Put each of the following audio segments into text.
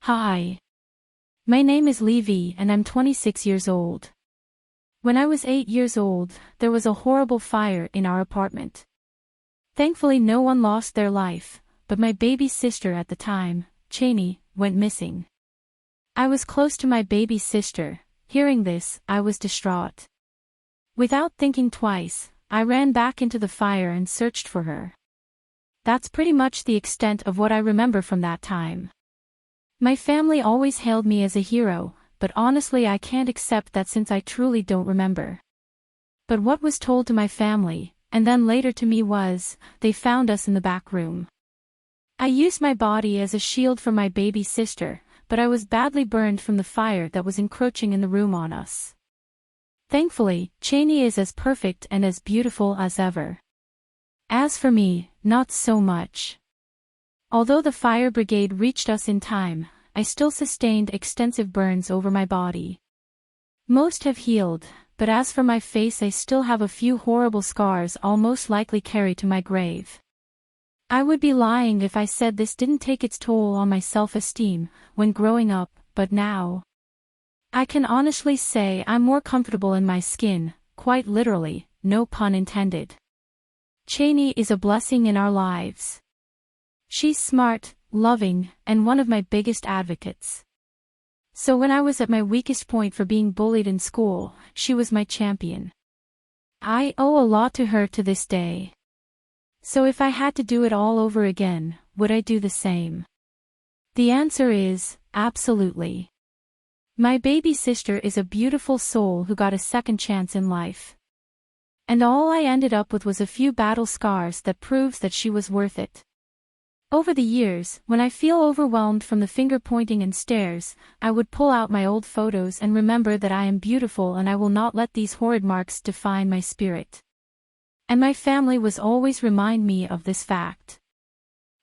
Hi. My name is Leevie and I'm 26 years old. When I was 8 years old, there was a horrible fire in our apartment. Thankfully no one lost their life, but my baby sister at the time, Cheney, went missing. I was close to my baby sister. Hearing this, I was distraught. Without thinking twice, I ran back into the fire and searched for her. That's pretty much the extent of what I remember from that time. My family always hailed me as a hero, but honestly I can't accept that since I truly don't remember. But what was told to my family, and then later to me was, they found us in the back room. I used my body as a shield for my baby sister, but I was badly burned from the fire that was encroaching in the room on us. Thankfully, Cheney is as perfect and as beautiful as ever. As for me, not so much. Although the fire brigade reached us in time, I still sustained extensive burns over my body. Most have healed, but as for my face I still have a few horrible scars I'll most likely carry to my grave. I would be lying if I said this didn't take its toll on my self-esteem when growing up, but now I can honestly say I'm more comfortable in my skin, quite literally, no pun intended. Cheney is a blessing in our lives. She's smart, loving, and one of my biggest advocates. So when I was at my weakest point for being bullied in school, she was my champion. I owe a lot to her to this day. So if I had to do it all over again, would I do the same? The answer is, absolutely. My baby sister is a beautiful soul who got a second chance in life. And all I ended up with was a few battle scars that proves that she was worth it. Over the years, when I feel overwhelmed from the finger-pointing and stares, I would pull out my old photos and remember that I am beautiful and I will not let these horrid marks define my spirit. And my family was always remind me of this fact.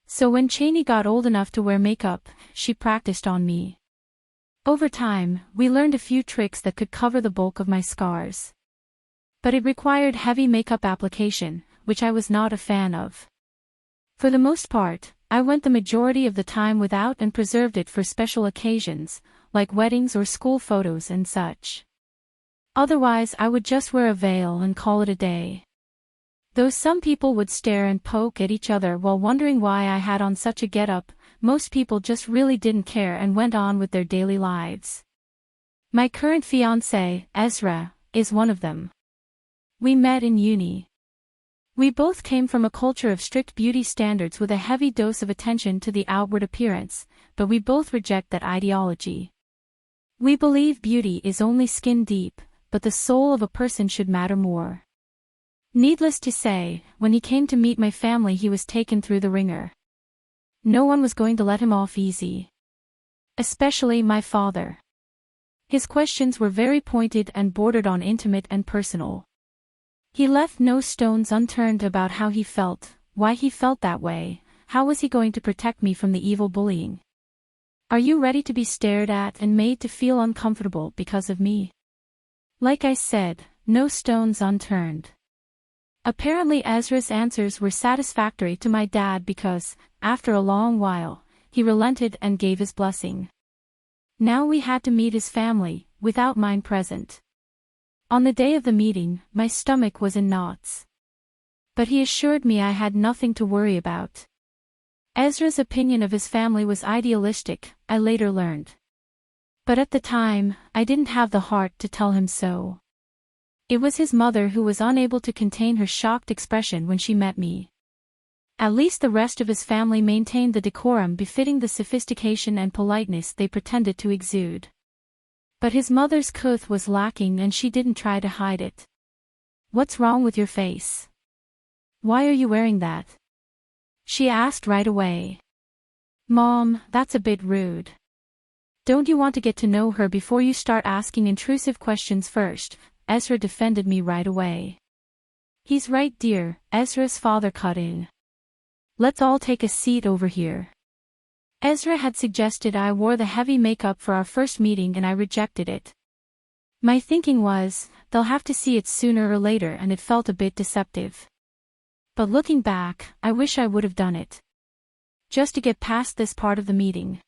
So when Cheney got old enough to wear makeup, she practiced on me. Over time, we learned a few tricks that could cover the bulk of my scars. But it required heavy makeup application, which I was not a fan of. For the most part, I went the majority of the time without and preserved it for special occasions, like weddings or school photos and such. Otherwise I would just wear a veil and call it a day. Though some people would stare and poke at each other while wondering why I had on such a getup, most people just really didn't care and went on with their daily lives. My current fiancé, Ezra, is one of them. We met in uni. We both came from a culture of strict beauty standards with a heavy dose of attention to the outward appearance, but we both reject that ideology. We believe beauty is only skin deep, but the soul of a person should matter more. Needless to say, when he came to meet my family he was taken through the ringer. No one was going to let him off easy. Especially my father. His questions were very pointed and bordered on intimate and personal. He left no stones unturned about how he felt, why he felt that way, how was he going to protect me from the evil bullying. Are you ready to be stared at and made to feel uncomfortable because of me? Like I said, no stones unturned. Apparently Ezra's answers were satisfactory to my dad because, after a long while, he relented and gave his blessing. Now we had to meet his family, without mine present. On the day of the meeting, my stomach was in knots. But he assured me I had nothing to worry about. Ezra's opinion of his family was idealistic, I later learned. But at the time, I didn't have the heart to tell him so. It was his mother who was unable to contain her shocked expression when she met me. At least the rest of his family maintained the decorum befitting the sophistication and politeness they pretended to exude. But his mother's couth was lacking and she didn't try to hide it. "What's wrong with your face? Why are you wearing that?" she asked right away. "Mom, that's a bit rude. Don't you want to get to know her before you start asking intrusive questions first?" Ezra defended me right away. "He's right, dear," Ezra's father cut in. "Let's all take a seat over here." Ezra had suggested I wore the heavy makeup for our first meeting and I rejected it. My thinking was, they'll have to see it sooner or later and it felt a bit deceptive. But looking back, I wish I would have done it. Just to get past this part of the meeting.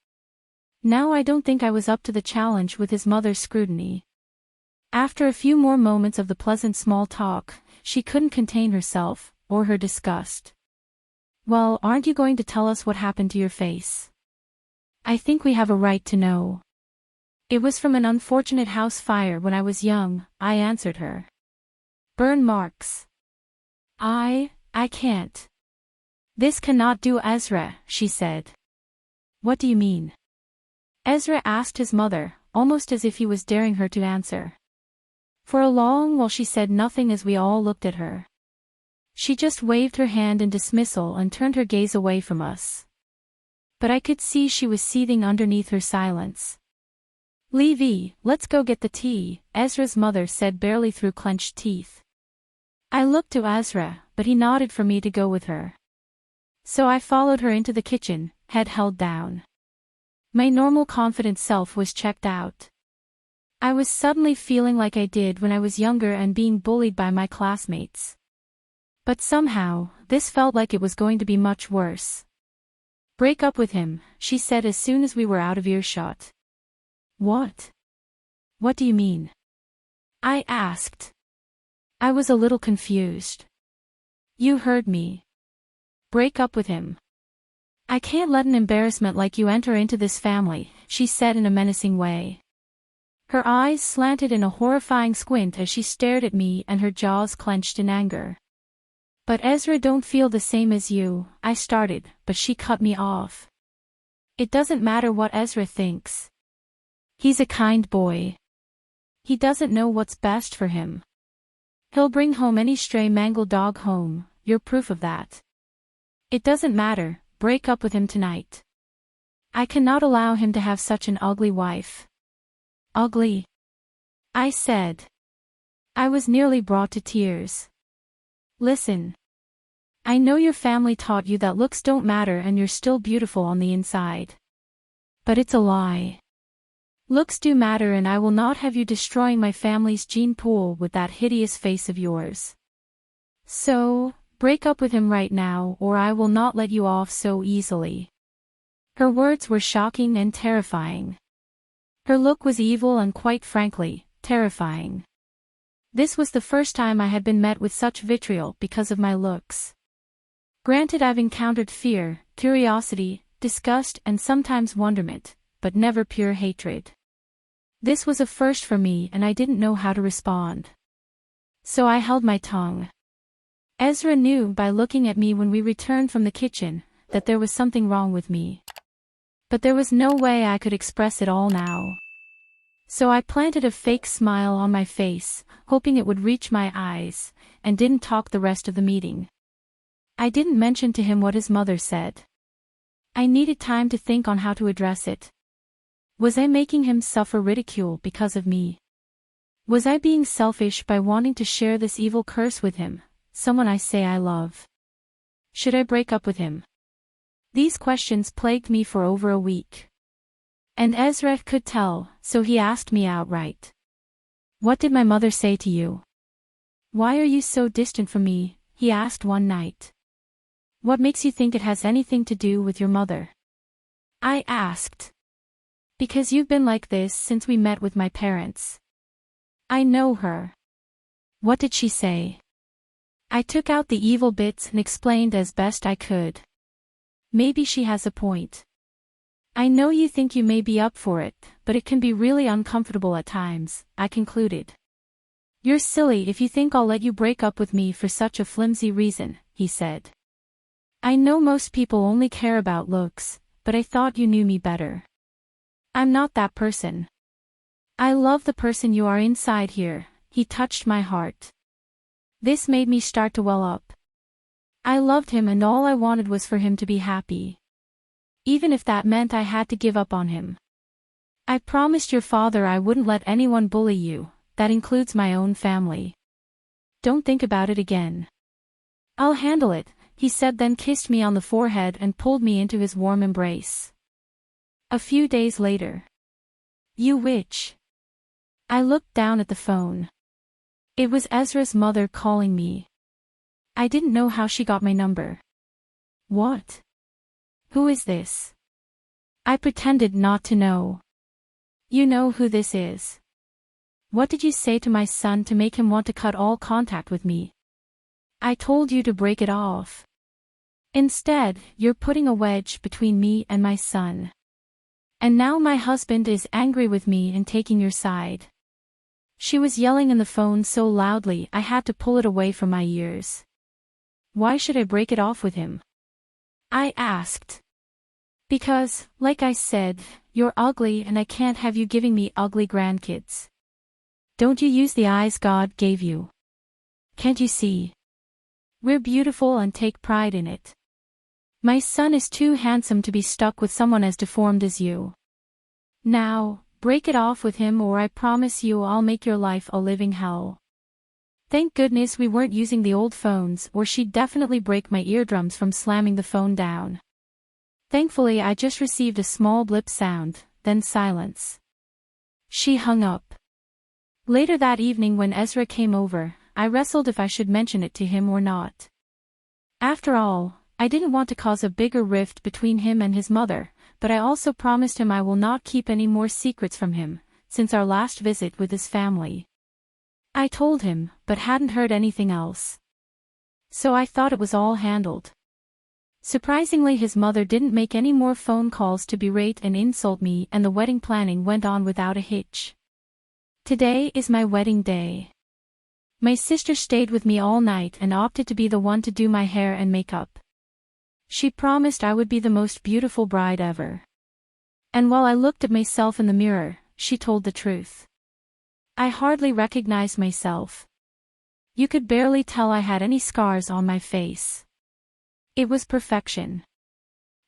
Now I don't think I was up to the challenge with his mother's scrutiny. After a few more moments of the pleasant small talk, she couldn't contain herself, or her disgust. Well, aren't you going to tell us what happened to your face? I think we have a right to know. It was from an unfortunate house fire when I was young, I answered her. Burn marks. I can't. This cannot do, Ezra, she said. What do you mean? Ezra asked his mother, almost as if he was daring her to answer. For a long while she said nothing as we all looked at her. She just waved her hand in dismissal and turned her gaze away from us. But I could see she was seething underneath her silence. Leevie, let's go get the tea, Ezra's mother said barely through clenched teeth. I looked to Ezra, but he nodded for me to go with her. So I followed her into the kitchen, head held down. My normal confident self was checked out. I was suddenly feeling like I did when I was younger and being bullied by my classmates. But somehow, this felt like it was going to be much worse. Break up with him, she said as soon as we were out of earshot. What? What do you mean? I asked. I was a little confused. You heard me. Break up with him. I can't let an embarrassment like you enter into this family, she said in a menacing way. Her eyes slanted in a horrifying squint as she stared at me and her jaws clenched in anger. But Ezra, don't feel the same as you, I started, but she cut me off. It doesn't matter what Ezra thinks. He's a kind boy. He doesn't know what's best for him. He'll bring home any stray mangled dog home, you're proof of that. It doesn't matter, break up with him tonight. I cannot allow him to have such an ugly wife. Ugly? I said. I was nearly brought to tears. Listen. I know your family taught you that looks don't matter and you're still beautiful on the inside. But it's a lie. Looks do matter, and I will not have you destroying my family's gene pool with that hideous face of yours. So, break up with him right now or I will not let you off so easily. Her words were shocking and terrifying. Her look was evil and quite frankly, terrifying. This was the first time I had been met with such vitriol because of my looks. Granted, I've encountered fear, curiosity, disgust and sometimes wonderment, but never pure hatred. This was a first for me and I didn't know how to respond. So I held my tongue. Ezra knew by looking at me when we returned from the kitchen, that there was something wrong with me. But there was no way I could express it all now. So I planted a fake smile on my face, hoping it would reach my eyes, and didn't talk the rest of the meeting. I didn't mention to him what his mother said. I needed time to think on how to address it. Was I making him suffer ridicule because of me? Was I being selfish by wanting to share this evil curse with him, someone I say I love? Should I break up with him? These questions plagued me for over a week. And Ezra could tell, so he asked me outright. What did my mother say to you? Why are you so distant from me? He asked one night. What makes you think it has anything to do with your mother? I asked. Because you've been like this since we met with my parents. I know her. What did she say? I took out the evil bits and explained as best I could. Maybe she has a point. I know you think you may be up for it, but it can be really uncomfortable at times, I concluded. You're silly if you think I'll let you break up with me for such a flimsy reason, he said. I know most people only care about looks, but I thought you knew me better. I'm not that person. I love the person you are inside here, he touched my heart. This made me start to well up. I loved him and all I wanted was for him to be happy. Even if that meant I had to give up on him. I promised your father I wouldn't let anyone bully you, that includes my own family. Don't think about it again. I'll handle it, he said, then kissed me on the forehead and pulled me into his warm embrace. A few days later. You witch. I looked down at the phone. It was Ezra's mother calling me. I didn't know how she got my number. What? Who is this? I pretended not to know. You know who this is. What did you say to my son to make him want to cut all contact with me? I told you to break it off. Instead, you're putting a wedge between me and my son. And now my husband is angry with me and taking your side. She was yelling in the phone so loudly I had to pull it away from my ears. Why should I break it off with him? I asked. Because, like I said, you're ugly and I can't have you giving me ugly grandkids. Don't you use the eyes God gave you? Can't you see? We're beautiful and take pride in it. My son is too handsome to be stuck with someone as deformed as you. Now, break it off with him or I promise you I'll make your life a living hell. Thank goodness we weren't using the old phones or she'd definitely break my eardrums from slamming the phone down. Thankfully I just received a small blip sound, then silence. She hung up. Later that evening when Ezra came over, I wrestled if I should mention it to him or not. After all, I didn't want to cause a bigger rift between him and his mother, but I also promised him I will not keep any more secrets from him, since our last visit with his family. I told him, but hadn't heard anything else. So I thought it was all handled. Surprisingly his mother didn't make any more phone calls to berate and insult me and the wedding planning went on without a hitch. Today is my wedding day. My sister stayed with me all night and opted to be the one to do my hair and makeup. She promised I would be the most beautiful bride ever. And while I looked at myself in the mirror, she told the truth. I hardly recognized myself. You could barely tell I had any scars on my face. It was perfection.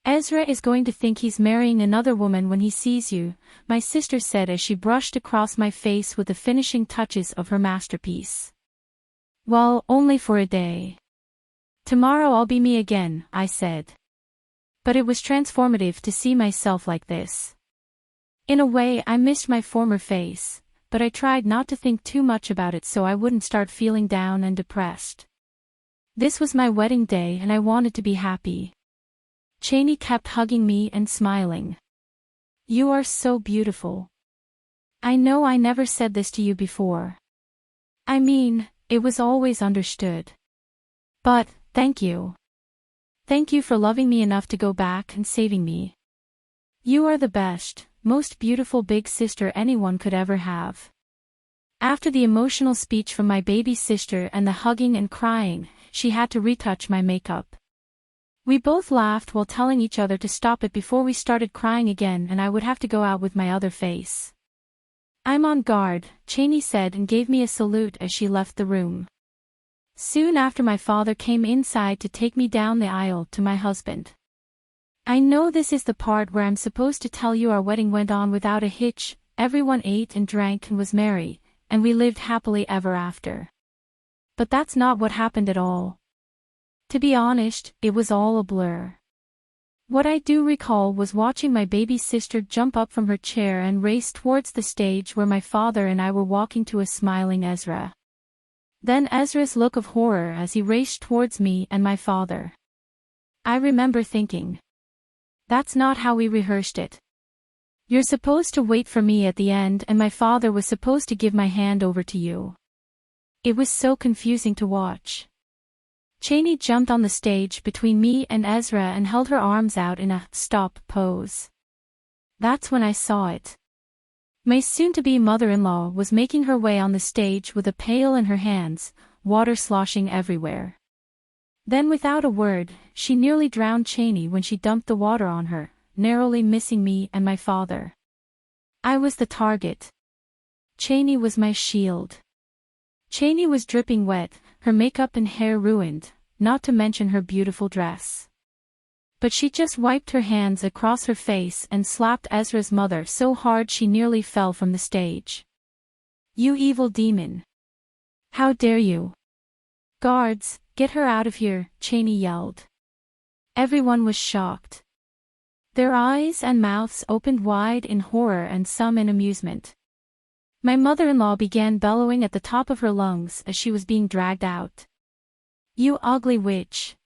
Ezra is going to think he's marrying another woman when he sees you, my sister said as she brushed across my face with the finishing touches of her masterpiece. Well, only for a day. Tomorrow I'll be me again, I said. But it was transformative to see myself like this. In a way I missed my former face, but I tried not to think too much about it so I wouldn't start feeling down and depressed. This was my wedding day and I wanted to be happy. Cheney kept hugging me and smiling. You are so beautiful. I know I never said this to you before. I mean, it was always understood. But, thank you. Thank you for loving me enough to go back and saving me. You are the best, most beautiful big sister anyone could ever have. After the emotional speech from my baby sister and the hugging and crying, she had to retouch my makeup. We both laughed while telling each other to stop it before we started crying again and I would have to go out with my other face. I'm on guard, Cheney said and gave me a salute as she left the room. Soon after my father came inside to take me down the aisle to my husband. I know this is the part where I'm supposed to tell you our wedding went on without a hitch, everyone ate and drank and was merry, and we lived happily ever after. But that's not what happened at all. To be honest, it was all a blur. What I do recall was watching my baby sister jump up from her chair and race towards the stage where my father and I were walking to a smiling Ezra. Then Ezra's look of horror as he raced towards me and my father. I remember thinking. That's not how we rehearsed it. You're supposed to wait for me at the end and my father was supposed to give my hand over to you. It was so confusing to watch. Cheney jumped on the stage between me and Ezra and held her arms out in a stop pose. That's when I saw it. My soon-to-be mother-in-law was making her way on the stage with a pail in her hands, water sloshing everywhere. Then without a word, she nearly drowned Cheney when she dumped the water on her, narrowly missing me and my father. I was the target. Cheney was my shield. Cheney was dripping wet, her makeup and hair ruined, not to mention her beautiful dress. But she just wiped her hands across her face and slapped Ezra's mother so hard she nearly fell from the stage. You evil demon! How dare you! Guards, get her out of here, Cheney yelled. Everyone was shocked. Their eyes and mouths opened wide in horror and some in amusement. My mother-in-law began bellowing at the top of her lungs as she was being dragged out. You ugly witch!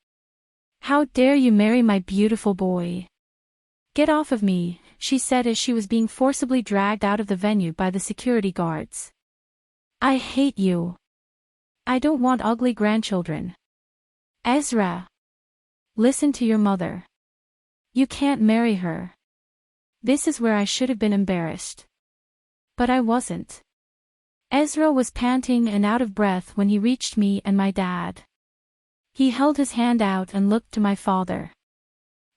How dare you marry my beautiful boy? Get off of me, she said as she was being forcibly dragged out of the venue by the security guards. I hate you. I don't want ugly grandchildren. Ezra. Listen to your mother. You can't marry her. This is where I should have been embarrassed. But I wasn't. Ezra was panting and out of breath when he reached me and my dad. He held his hand out and looked to my father.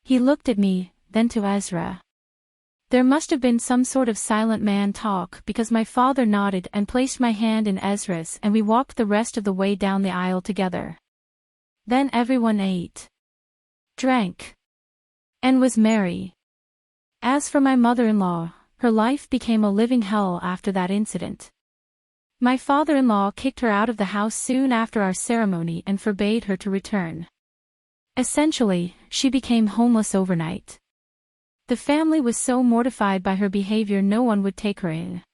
He looked at me, then to Ezra. There must have been some sort of silent man talk because my father nodded and placed my hand in Ezra's and we walked the rest of the way down the aisle together. Then everyone ate, drank, and was merry. As for my mother-in-law, her life became a living hell after that incident. My father-in-law kicked her out of the house soon after our ceremony and forbade her to return. Essentially, she became homeless overnight. The family was so mortified by her behavior no one would take her in.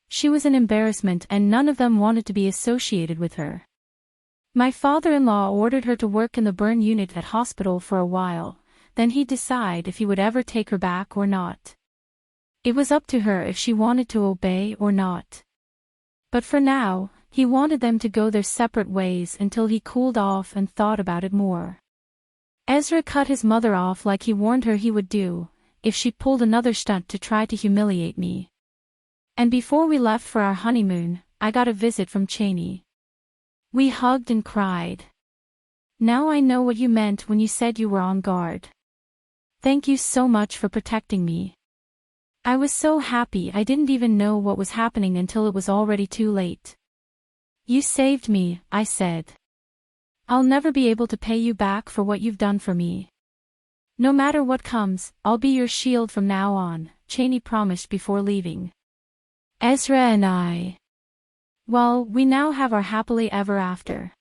She was an embarrassment and none of them wanted to be associated with her. My father-in-law ordered her to work in the burn unit at hospital for a while, then he'd decide if he would ever take her back or not. It was up to her if she wanted to obey or not. But for now, he wanted them to go their separate ways until he cooled off and thought about it more. Ezra cut his mother off like he warned her he would do, if she pulled another stunt to try to humiliate me. And before we left for our honeymoon, I got a visit from Cheney. We hugged and cried. Now I know what you meant when you said you were on guard. Thank you so much for protecting me. I was so happy I didn't even know what was happening until it was already too late. You saved me, I said. I'll never be able to pay you back for what you've done for me. No matter what comes, I'll be your shield from now on, Cheney promised before leaving. Ezra and I. Well, we now have our happily ever after.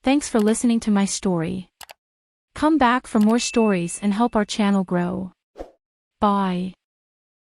Thanks for listening to my story. Come back for more stories and help our channel grow. Bye.